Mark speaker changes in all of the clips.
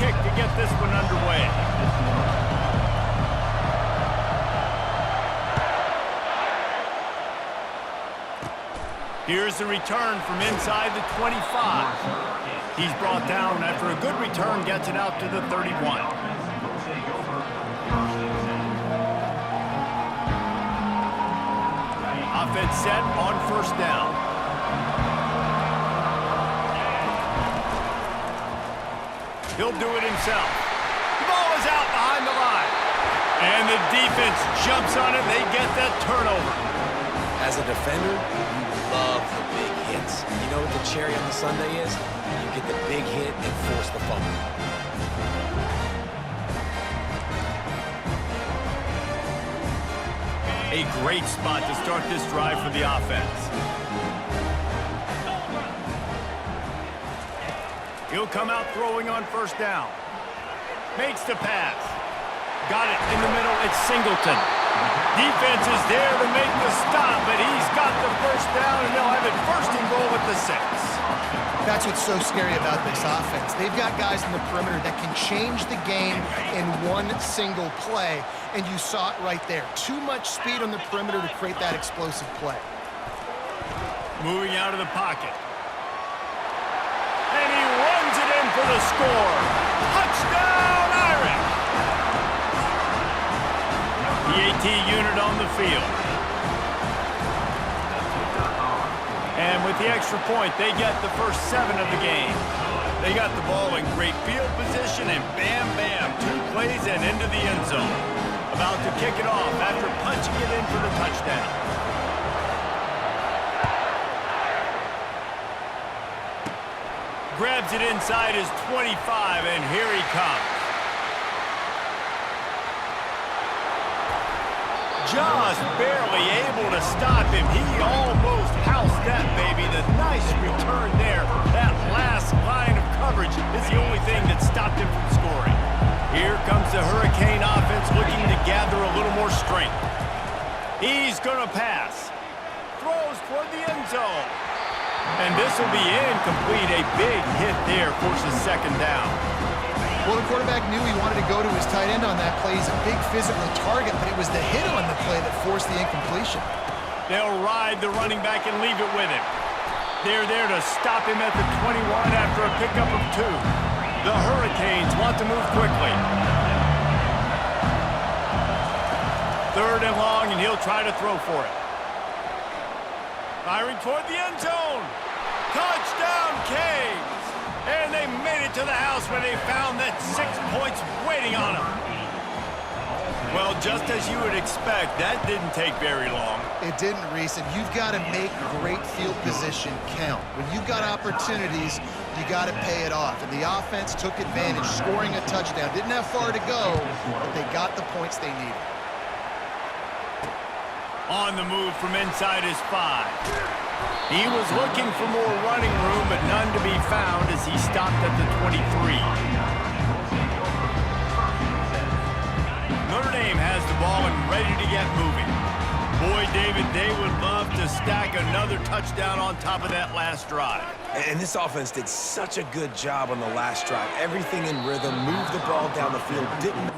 Speaker 1: kick to get this one underway. Here's the return from inside the 25. He's brought down after a good return gets it out to the 31. Offense set on first down. He'll do it himself. The ball is out behind the line. And the defense jumps on it. They get that turnover.
Speaker 2: As a defender, you love the big hits. You know what the cherry on the sundae is? You get the big hit and force the fumble.
Speaker 1: A great spot to start this drive for the offense. He'll come out throwing on first down. Makes the pass. Got it in the middle. It's Singleton. Defense is there to make the stop, but he's got the first down, and they'll have it first and goal with the 6.
Speaker 3: That's what's so scary about this offense. They've got guys in the perimeter that can change the game in one single play, and you saw it right there. Too much speed on the perimeter to create that explosive play.
Speaker 1: Moving out of the pocket. And he runs it in for the score. Touchdown, Irish! The AT unit on the field. And with the extra point, they get the first 7 of the game. They got the ball in great field position, and bam, bam, 2 plays and into the end zone. About to kick it off after punching it in for the touchdown. Grabs it inside his 25, and here he comes. Just barely able to stop him. He almost housed that baby. The nice return there. That last line of coverage is the only thing that stopped him from scoring. Here comes the Hurricane offense looking to gather a little more strength. He's going to pass. Throws toward the end zone. And this will be incomplete. A big hit there forces second down.
Speaker 3: Well, the quarterback knew he wanted to go to his tight end on that play. He's a big physical target, but it was the hit on the play that forced the incompletion.
Speaker 1: They'll ride the running back and leave it with him. They're there to stop him at the 21 after a pickup of 2. The Hurricanes want to move quickly. 3rd and long, and he'll try to throw for it. Firing toward the end zone. Touchdown, Canes! And they made it to the house when they found that 6 points waiting on them. Well, just as you would expect, that didn't take very long.
Speaker 3: It didn't, Reese, and you've got to make great field position count. When you've got opportunities, you got to pay it off. And the offense took advantage, scoring a touchdown. Didn't have far to go, but they got the points they needed.
Speaker 1: On the move from inside his 5. He was looking for more running room, but none to be found as he stopped at the 23. Notre Dame has the ball and ready to get moving. Boy, David, they would love to stack another touchdown on top of that last drive.
Speaker 2: And this offense did such a good job on the last drive. Everything in rhythm, moved the ball down the field, didn't...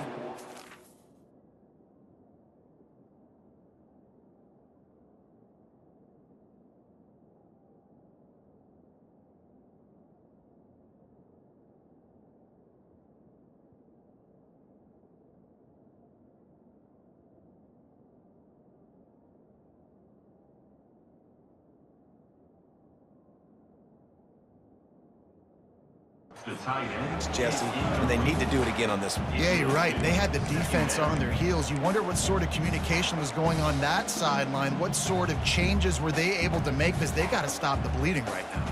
Speaker 2: Jesse, and they need to do it again on this one.
Speaker 3: Yeah, you're right. They had the defense on their heels. You wonder what sort of communication was going on that sideline. What sort of changes were they able to make, because they got to stop the bleeding right now.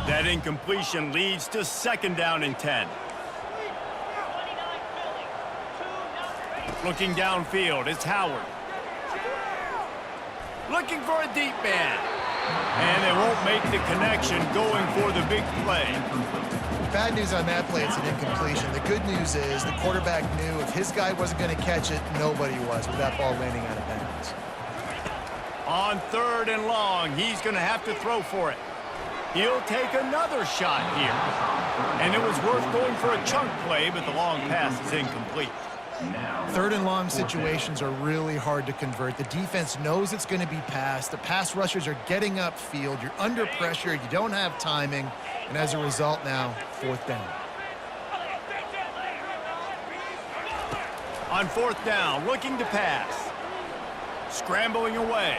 Speaker 1: That incompletion leads to 2nd down and 10. Looking downfield, it's Howard. Looking for a deep man. And they won't make the connection going for the big play.
Speaker 3: Bad news on that play, it's an incompletion. The good news is the quarterback knew if his guy wasn't going to catch it, nobody was with that ball landing out of bounds.
Speaker 1: On 3rd and long, he's going to have to throw for it. He'll take another shot here. And it was worth going for a chunk play, but the long pass is incomplete.
Speaker 3: Third and long situations are really hard to convert. The defense knows it's going to be passed. The pass rushers are getting upfield. You're under pressure. You don't have timing. And as a result now, fourth down.
Speaker 1: On fourth down, looking to pass. Scrambling away.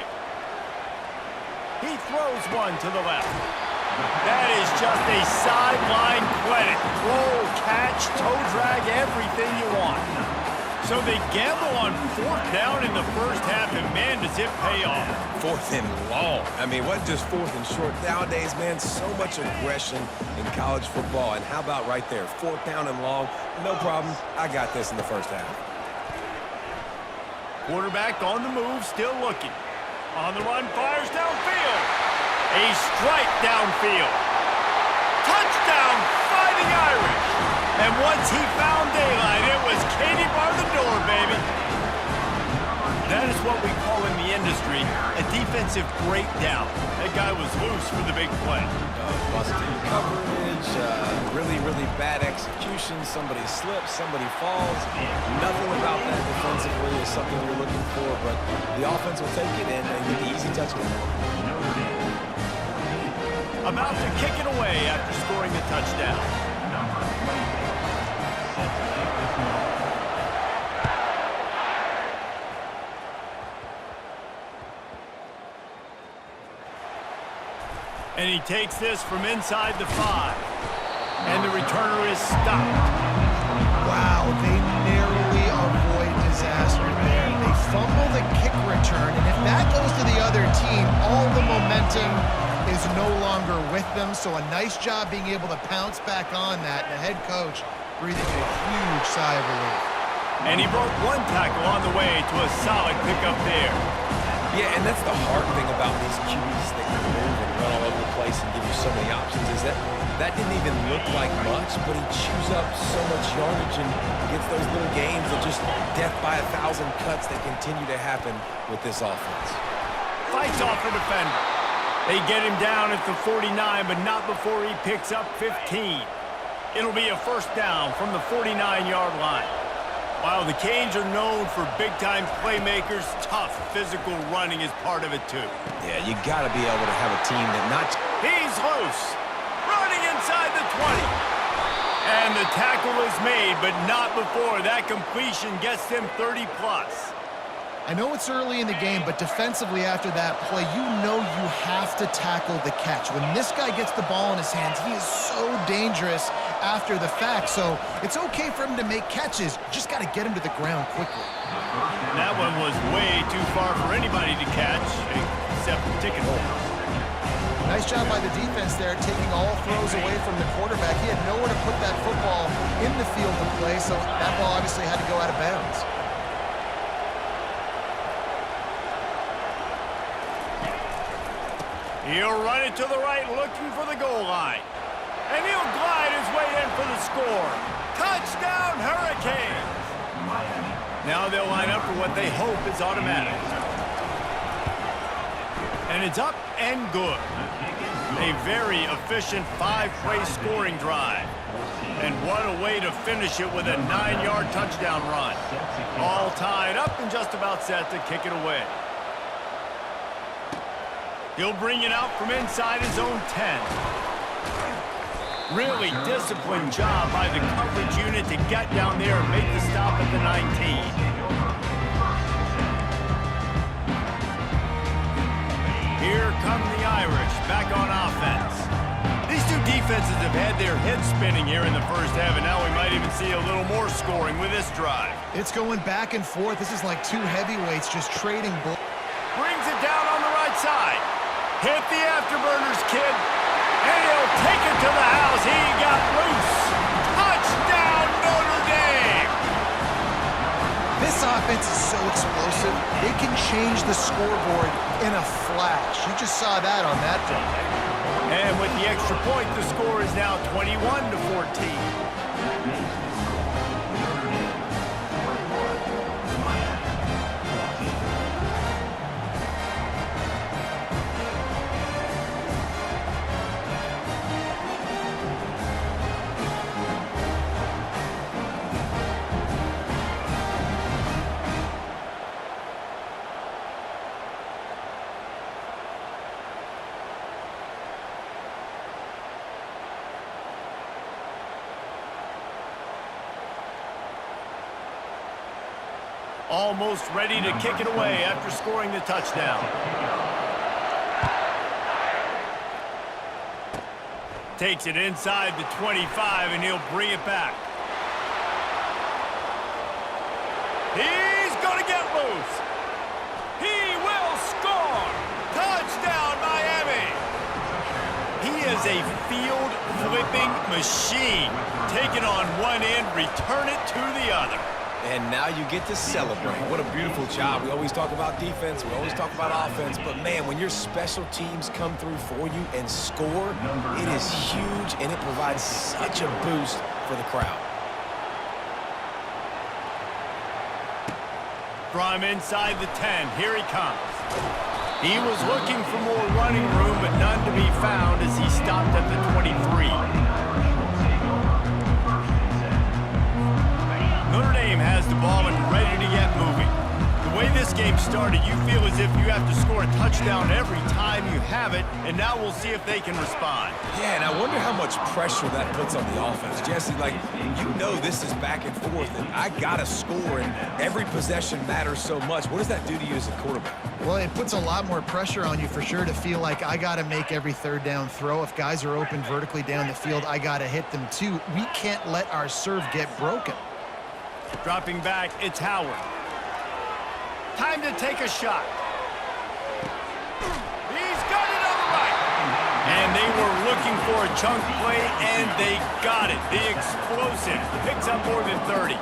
Speaker 1: He throws one to the left. That is just a sideline credit. Throw, catch, toe drag, everything you want. So they gamble on fourth down in the first half, and man, does it pay off.
Speaker 2: Fourth and long. I mean, what just fourth and short? Nowadays, man, so much aggression in college football. And how about right there? Fourth down and long. No problem. I got this in the first half.
Speaker 1: Quarterback on the move, still looking. On the run, fires downfield. A strike downfield. Touchdown, Fighting Irish. And once he found daylight, it was Katie bar the door, baby. That is what we call in the industry a defensive breakdown. That guy was loose for the big play.
Speaker 2: Busted coverage, really, really bad execution. Somebody slips, somebody falls. Nothing about that defensively is something you're looking for, but the offense will take it and get the easy touchdown.
Speaker 1: About to kick it away after scoring the touchdown. And he takes this from inside the 5. And the returner is stopped.
Speaker 3: Wow, they narrowly avoid disaster there. They fumble the kick return, and if that goes to the other team, all the momentum is no longer with them. So a nice job being able to pounce back on that, and the head coach breathing a huge sigh of relief.
Speaker 1: And he broke one tackle on the way to a solid pickup there.
Speaker 2: Yeah, and that's the hard thing about these QBs that can move and run all over the place and give you so many options is that didn't even look like much, but he chews up so much yardage and gets those little gains of just death by 1,000 cuts that continue to happen with this offense.
Speaker 1: Fights off a defender. They get him down at the 49, but not before he picks up 15. It'll be a first down from the 49-yard line. While the Canes are known for big-time playmakers, tough physical running is part of it too.
Speaker 2: Yeah, you got to be able to have a team that not...
Speaker 1: He's loose, running inside the 20. And the tackle is made, but not before that completion gets them 30-plus.
Speaker 3: I know it's early in the game, but defensively after that play, you know you have to tackle the catch. When this guy gets the ball in his hands, he is so dangerous after the fact. So it's okay for him to make catches. Just got to get him to the ground quickly.
Speaker 1: That one was way too far for anybody to catch, except ticket holders.
Speaker 3: Nice job by the defense there, taking all throws away from the quarterback. He had nowhere to put that football in the field to play, so that ball obviously had to go out of bounds.
Speaker 1: He'll run it to the right, looking for the goal line. And he'll glide his way in for the score. Touchdown, Hurricanes! Now they'll line up for what they hope is automatic. And it's up and good. A very efficient 5-play scoring drive. And what a way to finish it with a 9-yard touchdown run. All tied up and just about set to kick it away. He'll bring it out from inside his own 10. Really disciplined job by the coverage unit to get down there and make the stop at the 19. Here come the Irish back on offense. These two defenses have had their heads spinning here in the first half, and now we might even see a little more scoring with this drive.
Speaker 3: It's going back and forth. This is like two heavyweights just trading blows.
Speaker 1: Brings it down on the right side. Hit the afterburners, kid. And he'll take it to the house. He got loose. Touchdown, Notre Dame.
Speaker 3: This offense is so explosive. They can change the scoreboard in a flash. You just saw that on that drive.
Speaker 1: And with the extra point, the score is now 21-14. Almost ready to kick it away after scoring the touchdown. Takes it inside the 25, and he'll bring it back. He's going to get loose. He will score. Touchdown, Miami. He is a field-flipping machine. Take it on one end, return it to the other.
Speaker 2: And now you get to celebrate. What a beautiful job. We always talk about defense, we always talk about offense, but man, when your special teams come through for you and score, it is huge, and it provides such a boost for the crowd.
Speaker 1: From inside the 10, here he comes. He was looking for more running room, but none to be found as he stopped at the 23. Notre Dame has the ball and ready to get moving. The way this game started, you feel as if you have to score a touchdown every time you have it, and now we'll see if they can respond.
Speaker 2: Yeah, and I wonder how much pressure that puts on the offense. Jesse, like, you know this is back and forth, and I got to score, and every possession matters so much. What does that do to you as a quarterback?
Speaker 3: Well, it puts a lot more pressure on you for sure to feel like I got to make every third down throw. If guys are open vertically down the field, I got to hit them too. We can't let our serve get broken.
Speaker 1: Dropping back, it's Howard. Time to take a shot. He's got it on the right. And they were looking for a chunk play, and they got it. The explosive picks up more than 30.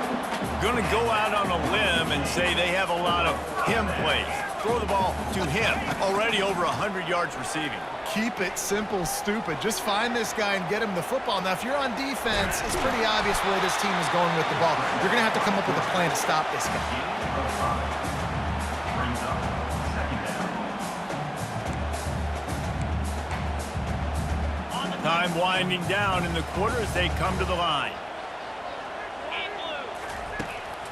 Speaker 1: Going to go out on a limb and say they have a lot of him plays. Throw the ball to him. Already over 100 yards receiving.
Speaker 3: Keep it simple, stupid. Just find this guy and get him the football. Now, if you're on defense, it's pretty obvious where this team is going with the ball. You're going to have to come up with a plan to stop this guy.
Speaker 1: Time winding down in the quarter as they come to the line.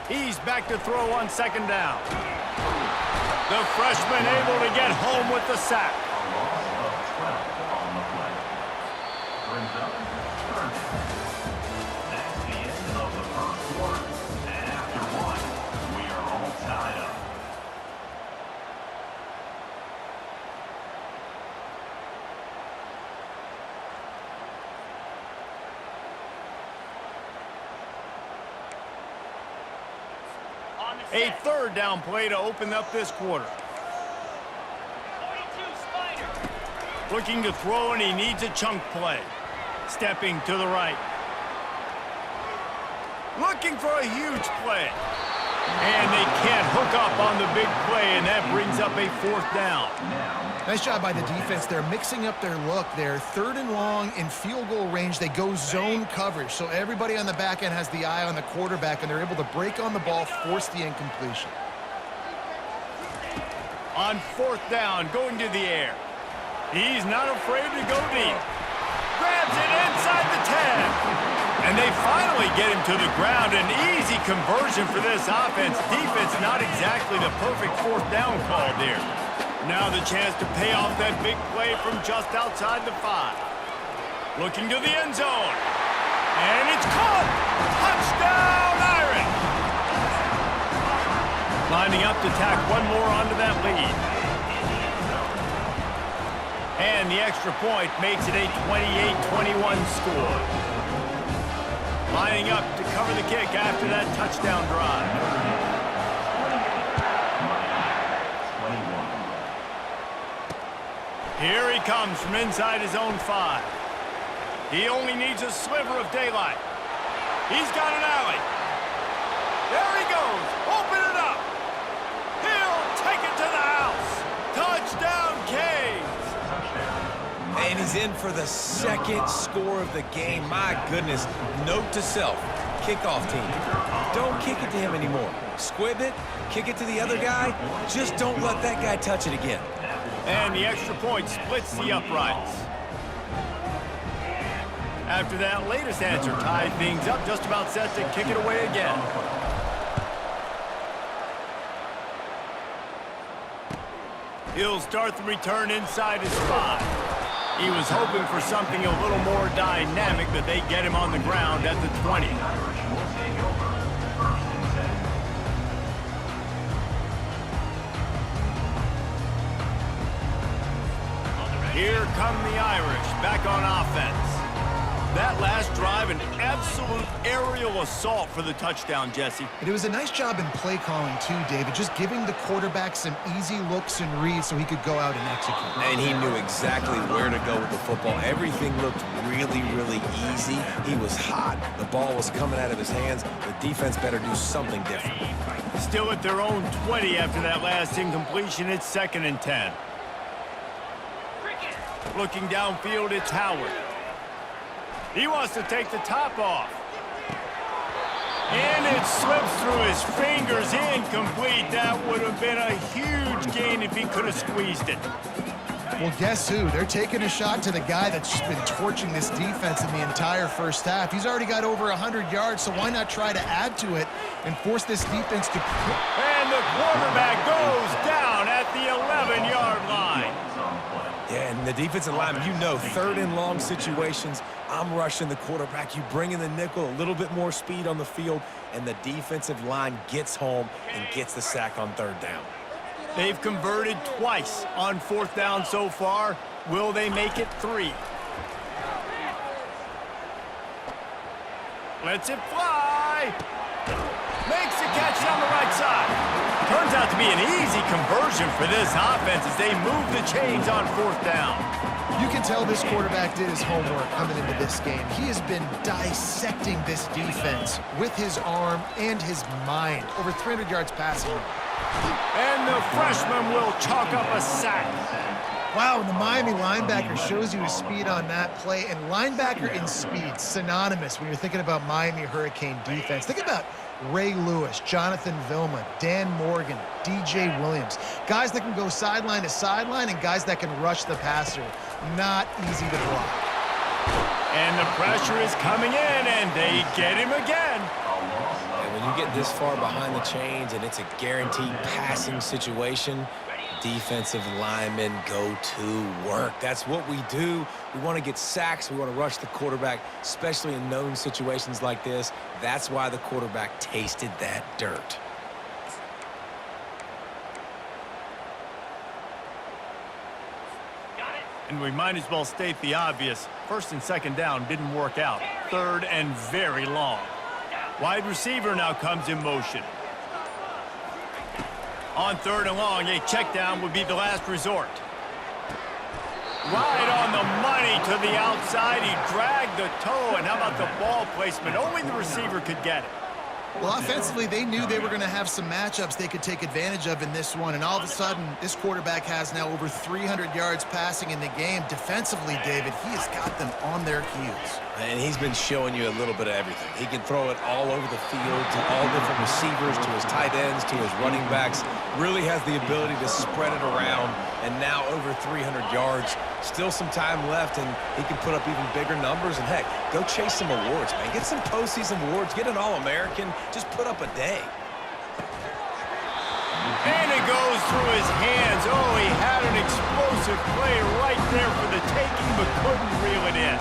Speaker 1: He's back to throw on second down. The freshman able to get home with the sack. A third down play to open up this quarter. Looking to throw, and he needs a chunk play. Stepping to the right. Looking for a huge play. And they can't hook up on the big play, and that brings up a fourth down.
Speaker 3: Nice job by the defense. They're mixing up their look. They're third and long in field goal range. They go zone coverage. So everybody on the back end has the eye on the quarterback, and they're able to break on the ball, force the incompletion.
Speaker 1: On fourth down, going to the air. He's not afraid to go deep. Grabs it inside the 10. And they finally get him to the ground. An easy conversion for this offense. Defense not exactly the perfect fourth down call there. Now the chance to pay off that big play from just outside the 5. Looking to the end zone. And it's caught. Touchdown, Irish. Lining up to tack one more onto that lead. And the extra point makes it a 28-21 score. Lining up to cover the kick after that touchdown drive. Here he comes from inside his own 5. He only needs a sliver of daylight. He's got an alley. There he goes. Open it up. He'll take it to the house. Touchdown, Canes.
Speaker 2: And he's in for the second score of the game. My goodness. Note to self. Kickoff team. Don't kick it to him anymore. Squib it. Kick it to the other guy. Just don't let that guy touch it again.
Speaker 1: And the extra point splits the uprights. After that latest answer tied things up, just about set to kick it away again. He'll start the return inside his 5. He was hoping for something a little more dynamic, but they get him on the ground at the 20. come the Irish, back on offense. That last drive, an absolute aerial assault for the touchdown, Jesse.
Speaker 3: And it was a nice job in play calling too, David, just giving the quarterback some easy looks and reads so he could go out and execute.
Speaker 2: And he knew exactly where to go with the football. Everything looked really, really easy. He was hot. The ball was coming out of his hands. The defense better do something different.
Speaker 1: Still at their own 20 after that last incompletion. It's 2nd and 10. Looking downfield, it's Howard. He wants to take the top off. And it slips through his fingers, incomplete. That would have been a huge gain if he could have squeezed it.
Speaker 3: Well, guess who? They're taking a shot to the guy that's just been torching this defense in the entire first half. He's already got over 100 yards, so why not try to add to it and force this defense to...
Speaker 1: And the quarterback goes down at the 11-yard line.
Speaker 2: Yeah, and the defensive lineman, you know, 3rd and long situations, I'm rushing the quarterback. You bring in the nickel, a little bit more speed on the field, and the defensive line gets home and gets the sack on 3rd down.
Speaker 1: They've converted twice on 4th down so far. Will they make it 3? Lets it fly. Makes the catch down the right side. Turns out to be an easy conversion for this offense as they move the chains on 4th down.
Speaker 3: You can tell this quarterback did his homework coming into this game. He has been dissecting this defense with his arm and his mind. Over 300 yards passing.
Speaker 1: And the freshman will chalk up a sack.
Speaker 3: Wow, and the Miami linebacker shows you his speed on that play. And linebacker and speed, synonymous when you're thinking about Miami Hurricane defense. Think about Ray Lewis, Jonathan Vilma, Dan Morgan, DJ Williams. Guys that can go sideline to sideline and guys that can rush the passer. Not easy to block.
Speaker 1: And the pressure is coming in, and they get him again.
Speaker 2: And when you get this far behind the chains and it's a guaranteed passing situation, defensive linemen go to work. That's what we do. We want to get sacks. We want to rush the quarterback, especially in known situations like this. That's why the quarterback tasted that dirt.
Speaker 1: And we might as well state the obvious. 1st and 2nd down didn't work out. 3rd and very long. Wide receiver now comes in motion. On 3rd and long, a check down would be the last resort. Right on the money to the outside. He dragged the toe, and how about the ball placement? Only the receiver could get it.
Speaker 3: Well, offensively, they knew they were going to have some matchups they could take advantage of in this one, and all of a sudden, this quarterback has now over 300 yards passing in the game. Defensively, David, he has got them on their heels.
Speaker 2: And he's been showing you a little bit of everything. He can throw it all over the field to all different receivers, to his tight ends, to his running backs. Really has the ability to spread it around, and now over 300 yards. Still some time left, and he can put up even bigger numbers. And, heck, go chase some awards, man. Get some postseason awards. Get an All-American. Just put up a day.
Speaker 1: And it goes through his hands. Oh, he had an explosive play right there for the taking, but couldn't reel it in.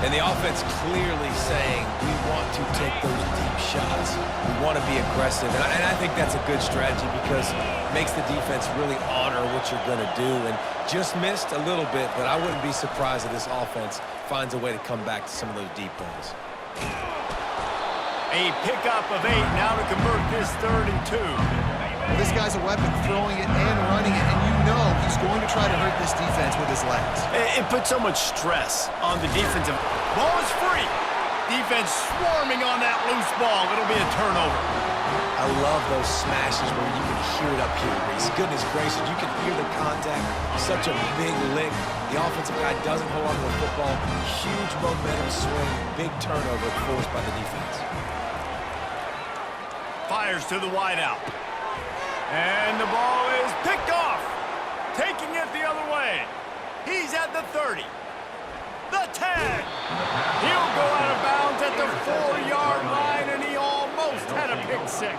Speaker 2: And the offense clearly saying, we want to take those deep shots. We want to be aggressive. And I think that's a good strategy because it makes the defense really honor what you're going to do. And just missed a little bit, but I wouldn't be surprised if this offense finds a way to come back to some of those deep balls.
Speaker 1: A pickup of 8 now to convert this 3rd and 2.
Speaker 3: Well, this guy's a weapon, throwing it and running it, and you know he's going to try to hurt this defense with his legs.
Speaker 1: It puts so much stress on the defensive. Ball is free. Defense swarming on that loose ball. It'll be a turnover.
Speaker 2: I love those smashes where you can hear it up here, Reese. Goodness gracious, you can hear the contact. Such a big lick. The offensive guy doesn't hold on to the football. Huge momentum swing. Big turnover forced by the defense.
Speaker 1: Fires to the wideout. And the ball is picked off. Taking it the other way. He's at the 30. The 10. He'll go out of bounds at the 4-yard line, and he almost had a pick 6.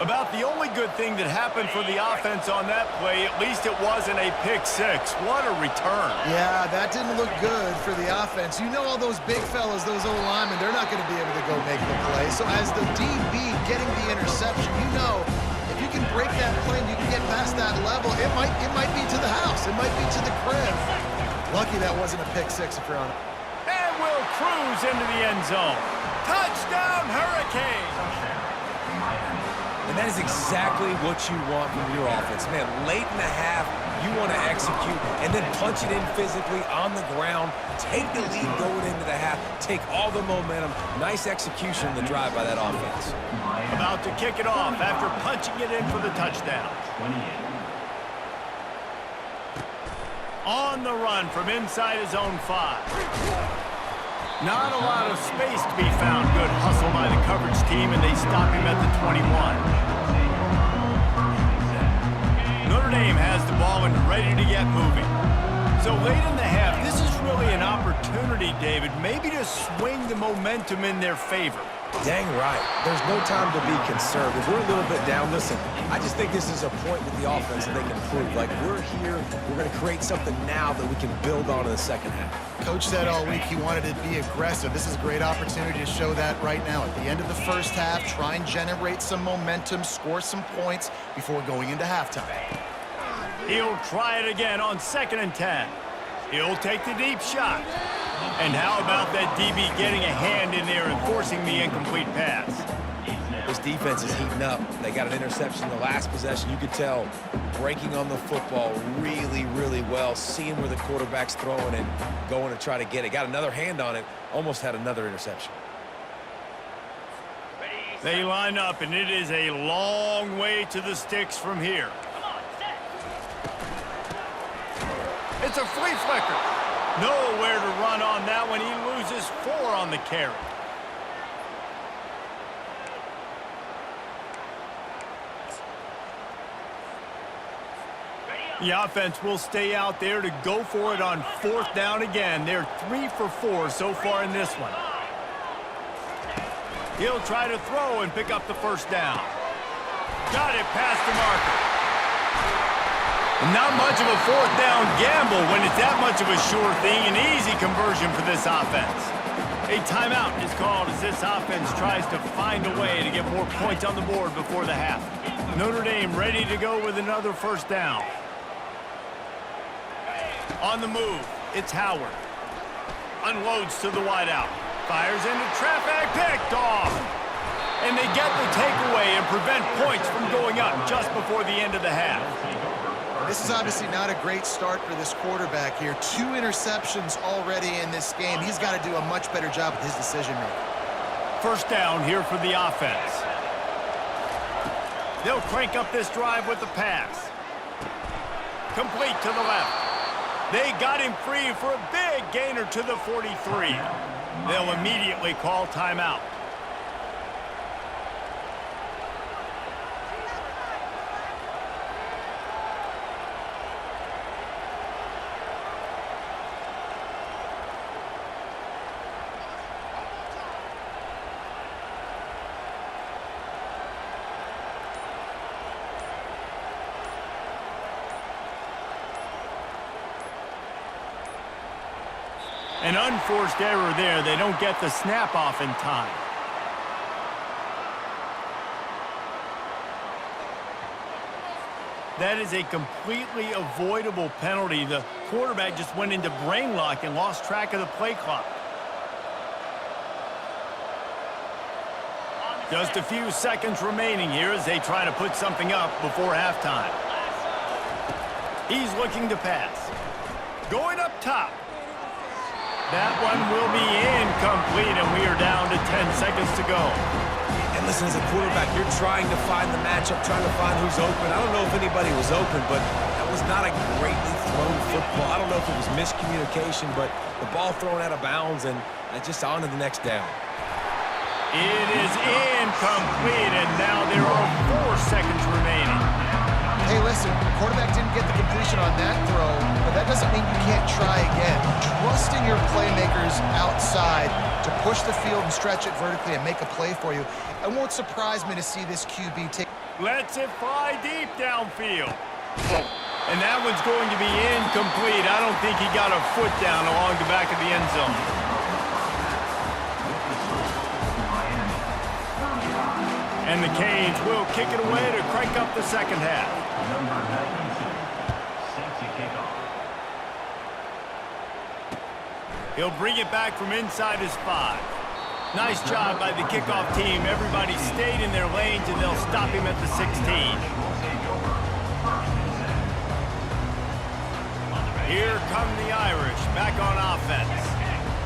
Speaker 1: About the only good thing that happened for the offense on that play, at least it wasn't a pick 6. What a return.
Speaker 3: Yeah, that didn't look good for the offense. You know all those big fellas, those old linemen, they're not going to be able to go make the play. So as the DB getting the interception, you know, if you can break that play and you can get past that level, it might be to the house. It might be to the crib. Lucky that wasn't a pick six if you're on it.
Speaker 1: And will cruise into the end zone. Touchdown, Hurricanes!
Speaker 2: And that is exactly what you want from your offense. Man, late in the half, you want to execute and then punch it in physically on the ground, take the lead going into the half, take all the momentum. Nice execution in the drive by that offense.
Speaker 1: About to kick it off after punching it in for the touchdown. On the run from inside his own 5. Not a lot of space to be found. Good hustle by the coverage team, and they stop him at the 21. Notre Dame has the ball and ready to get moving. So late in the half, this is really an opportunity, David, maybe to swing the momentum in their favor.
Speaker 2: Dang right. There's no time to be concerned. If we're a little bit down, listen, I just think this is a point with the offense that they can prove. Like, we're here, we're going to create something now that we can build on in the second half.
Speaker 3: Coach said all week he wanted to be aggressive. This is a great opportunity to show that right now. At the end of the first half, try and generate some momentum, score some points before going into halftime.
Speaker 1: He'll try it again on 2nd and 10. He'll take the deep shot. And how about that DB getting a hand in there and forcing the incomplete pass?
Speaker 2: This defense is heating up. They got an interception the last possession. You could tell breaking on the football really, really well, seeing where the quarterback's throwing and going to try to get it. Got another hand on it, almost had another interception.
Speaker 1: They line up, and it is a long way to the sticks from here. It's a flea flicker. Nowhere to run on that one. He loses 4 on the carry. The offense will stay out there to go for it on 4th down again. They're 3 for 4 so far in this one. He'll try to throw and pick up the 1st down. Got it past the marker. Not much of a 4th down gamble when it's that much of a sure thing. An easy conversion for this offense. A timeout is called as this offense tries to find a way to get more points on the board before the half. Notre Dame ready to go with another 1st down. On the move, it's Howard. Unloads to the wideout. Fires into traffic, picked off. And they get the takeaway and prevent points from going up just before the end of the half.
Speaker 3: This is obviously not a great start for this quarterback here. 2 interceptions already in this game. He's got to do a much better job with his decision-making.
Speaker 1: 1st down here for the offense. They'll crank up this drive with the pass. Complete to the left. They got him free for a big gainer to the 43. They'll immediately call timeout. An unforced error there. They don't get the snap off in time. That is a completely avoidable penalty. The quarterback just went into brain lock and lost track of the play clock. Just a few seconds remaining here as they try to put something up before halftime. He's looking to pass. Going up top. That one will be incomplete, and we are down to 10 seconds to go.
Speaker 2: And listen, as a quarterback, you're trying to find the matchup, trying to find who's open. I don't know if anybody was open, but that was not a greatly thrown football. I don't know if it was miscommunication, but the ball thrown out of bounds, and just on to the next down.
Speaker 1: It is incomplete, and now there are 4 seconds remaining.
Speaker 3: Hey, listen, the quarterback didn't get the completion on that throw, but that doesn't mean you can't try again. Trusting your playmakers outside to push the field and stretch it vertically and make a play for you. It won't surprise me to see this QB take.
Speaker 1: Lets it fly deep downfield. And that one's going to be incomplete. I don't think he got a foot down along the back of the end zone. And the Canes will kick it away to crank up the second half. He'll bring it back from inside his 5. Nice job by the kickoff team. Everybody stayed in their lanes, and they'll stop him at the 16. Here come the Irish, back on offense.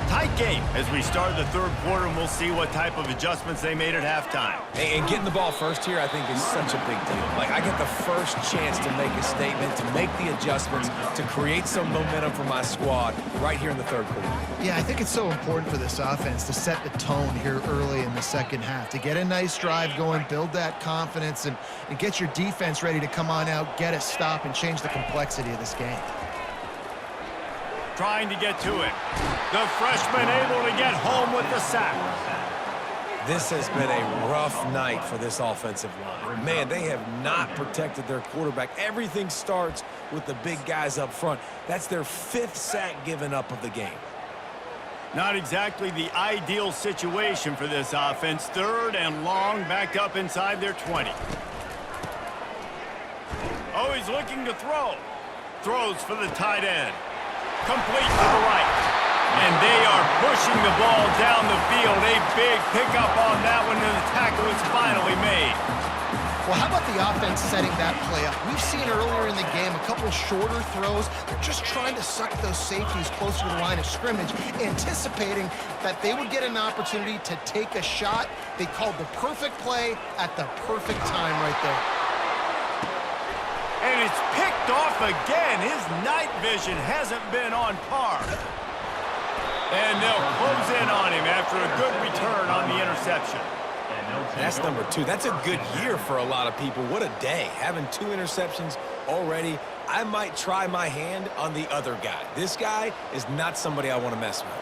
Speaker 1: Tight game as we start the third quarter, and we'll see what type of adjustments they made at halftime.
Speaker 2: And getting the ball first here, I think, is such a big deal. Like, I get the first chance to make a statement, to make the adjustments, to create some momentum for my squad right here in the third quarter.
Speaker 3: Yeah, I think it's so important for this offense to set the tone here early in the second half, to get a nice drive going, build that confidence, and get your defense ready to come on out, get a stop, and change the complexity of this game.
Speaker 1: Trying to get to it. The freshman able to get home with the sack.
Speaker 2: This has been a rough night for this offensive line. Man, they have not protected their quarterback. Everything starts with the big guys up front. That's their 5th sack given up of the game.
Speaker 1: Not exactly the ideal situation for this offense. 3rd and long, back up inside their 20. Oh, he's looking to throw. Throws for the tight end. Complete to the right. And they are pushing the ball down the field. A big pickup on that one, and the tackle is finally made.
Speaker 3: Well, how about the offense setting that play up? We've seen earlier in the game a couple shorter throws. They're just trying to suck those safeties closer to the line of scrimmage, anticipating that they would get an opportunity to take a shot. They called the perfect play at the perfect time right there.
Speaker 1: And it's picked off again. His night vision hasn't been on par. And they'll close in on him after a good return on the interception.
Speaker 2: That's number 2. That's a good year for a lot of people. What a day. Having 2 interceptions already. I might try my hand on the other guy. This guy is not somebody I want to mess with.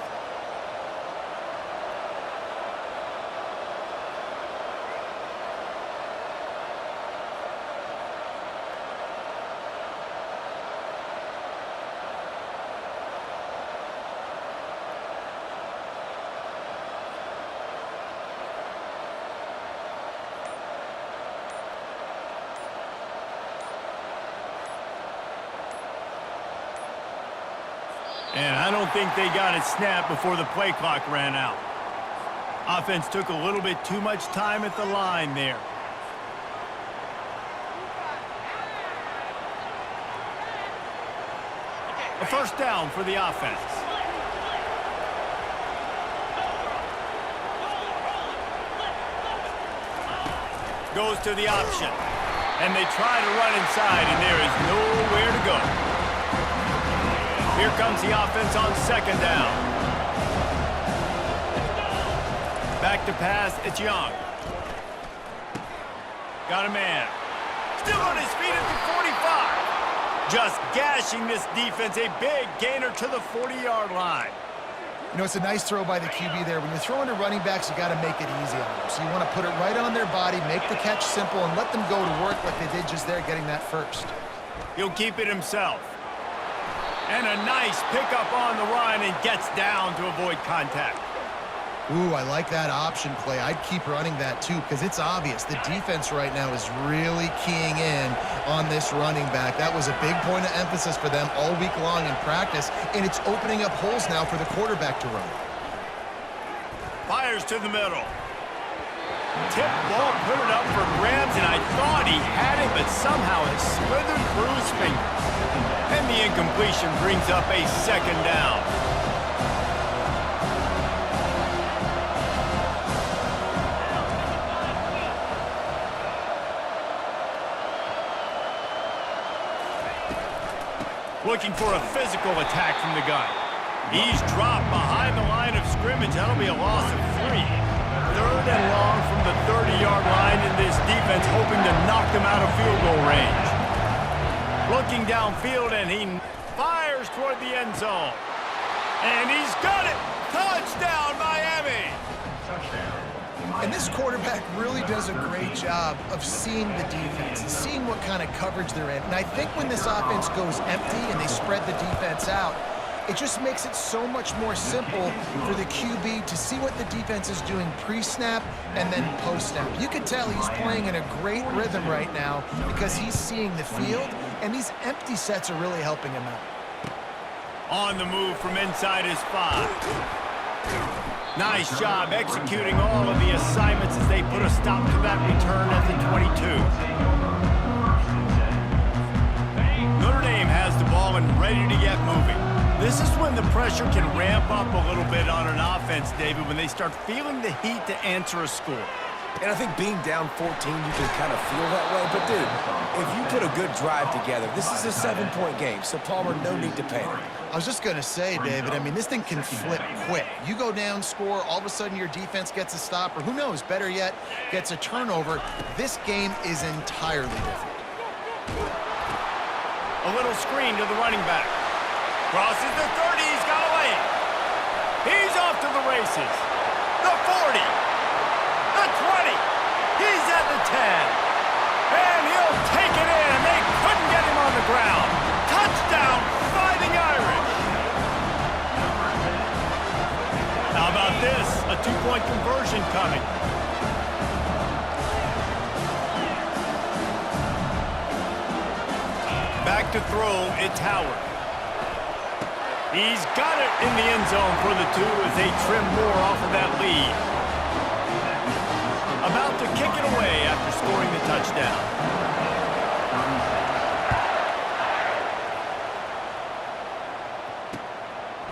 Speaker 1: And I don't think they got it snapped before the play clock ran out. Offense took a little bit too much time at the line there. A first down for the offense. Goes to the option. And they try to run inside, and there is nowhere to go. Here comes the offense on 2nd down. Back to pass, it's Young. Got a man. Still on his feet at the 45. Just gashing this defense, a big gainer to the 40-yard line.
Speaker 3: You know, it's a nice throw by the QB there. When you're throwing to running backs, you got to make it easy on them. So you want to put it right on their body, make the catch simple, and let them go to work like they did just there, getting that first.
Speaker 1: He'll keep it himself. And a nice pickup on the run, and gets down to avoid contact.
Speaker 3: Ooh, I like that option play. I'd keep running that too, because it's obvious the defense right now is really keying in on this running back. That was a big point of emphasis for them all week long in practice, and it's opening up holes now for the quarterback to run.
Speaker 1: Fires to the middle. Tip ball, put it up for grabs, and I thought he had it, but somehow it slithered through his fingers. And the incompletion brings up a 2nd down. Looking for a physical attack from the gun. He's dropped behind the line of scrimmage. That'll be a loss of 3. 3rd and long from the 30-yard line, and this defense hoping to knock them out of field goal range. Looking downfield, and he fires toward the end zone. And he's got it! Touchdown, Miami!
Speaker 3: And this quarterback really does a great job of seeing the defense and seeing what kind of coverage they're in. And I think when this offense goes empty and they spread the defense out, it just makes it so much more simple for the QB to see what the defense is doing pre-snap and then post-snap. You can tell he's playing in a great rhythm right now because he's seeing the field, and these empty sets are really helping him out.
Speaker 1: On the move from inside his 5. Nice job executing all of the assignments as they put a stop to that return at the 22. Notre Dame has the ball and ready to get moving. This is when the pressure can ramp up a little bit on an offense, David, when they start feeling the heat to answer a score.
Speaker 2: And I think being down 14, you can kind of feel that way. But, dude, if you put a good drive together, this is a 7-point game, so, Palmer, no need to panic.
Speaker 3: I was just going to say, David, I mean, this thing can flip quick. You go down, score, all of a sudden your defense gets a stop, or who knows, better yet, gets a turnover. This game is entirely different.
Speaker 1: A little screen to the running back. Crosses the 30, he's got a lane. He's off to the races. The 40. The 20. He's at the 10. And he'll take it in, and they couldn't get him on the ground. Touchdown, Fighting Irish. How about this? A 2-point conversion coming. Back to throw, it's Howard. He's got it in the end zone for the 2 as they trim more off of that lead. About to kick it away after scoring the touchdown.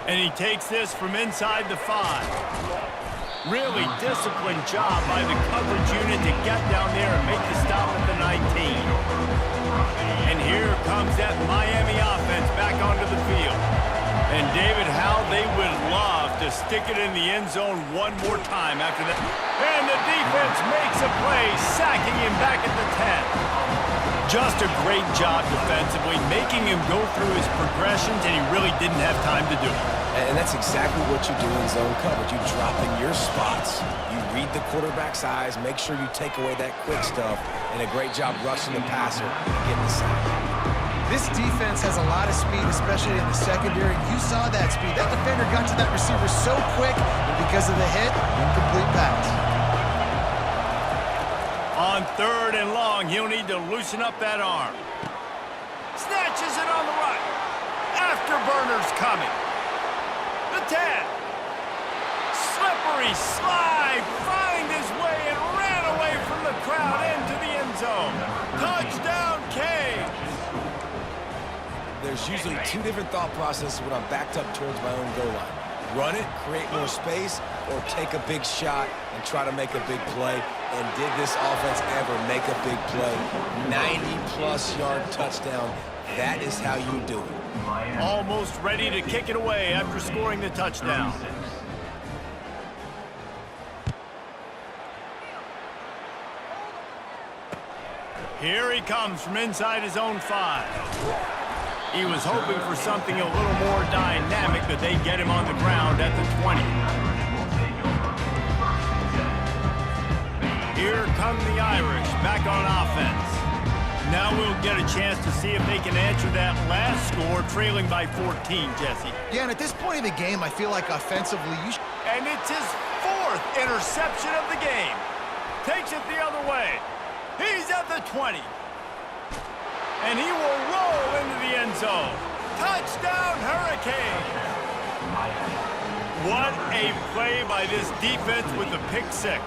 Speaker 1: And he takes this from inside the 5. Really disciplined job by the coverage unit to get down there and make the stop at the 19. And here comes that Miami offense back onto the field. And David, how they would love to stick it in the end zone one more time after that. And the defense makes a play, sacking him back at the 10. Just a great job defensively, making him go through his progressions, and he really didn't have time to do it.
Speaker 2: And that's exactly what you do in zone coverage. You drop in your spots. You read the quarterback's eyes, make sure you take away that quick stuff, and a great job rushing the passer and getting the sack.
Speaker 3: This defense has a lot of speed, especially in the secondary. You saw that speed. That defender got to that receiver so quick, and because of the hit, incomplete pass.
Speaker 1: On 3rd and long, he'll need to loosen up that arm. Snatches it on the right. Afterburner's coming. The 10. Slippery slide. Find his way and ran away from the crowd into the end zone. Touchdown, Canes.
Speaker 2: There's usually 2 different thought processes when I'm backed up towards my own goal line. Run it, create more space, or take a big shot and try to make a big play. And did this offense ever make a big play? 90-plus yard touchdown. That is how you do it.
Speaker 1: Almost ready to kick it away after scoring the touchdown. Here he comes from inside his own 5. He was hoping for something a little more dynamic, but they get him on the ground at the 20. Here come the Irish back on offense. Now we'll get a chance to see if they can answer that last score, trailing by 14, Jesse.
Speaker 3: Yeah, and at this point in the game, I feel like offensively,
Speaker 1: And it's his 4th interception of the game. Takes it the other way. He's at the 20. And he will roll into the end zone. Touchdown, Hurricanes! What a play by this defense with the pick 6.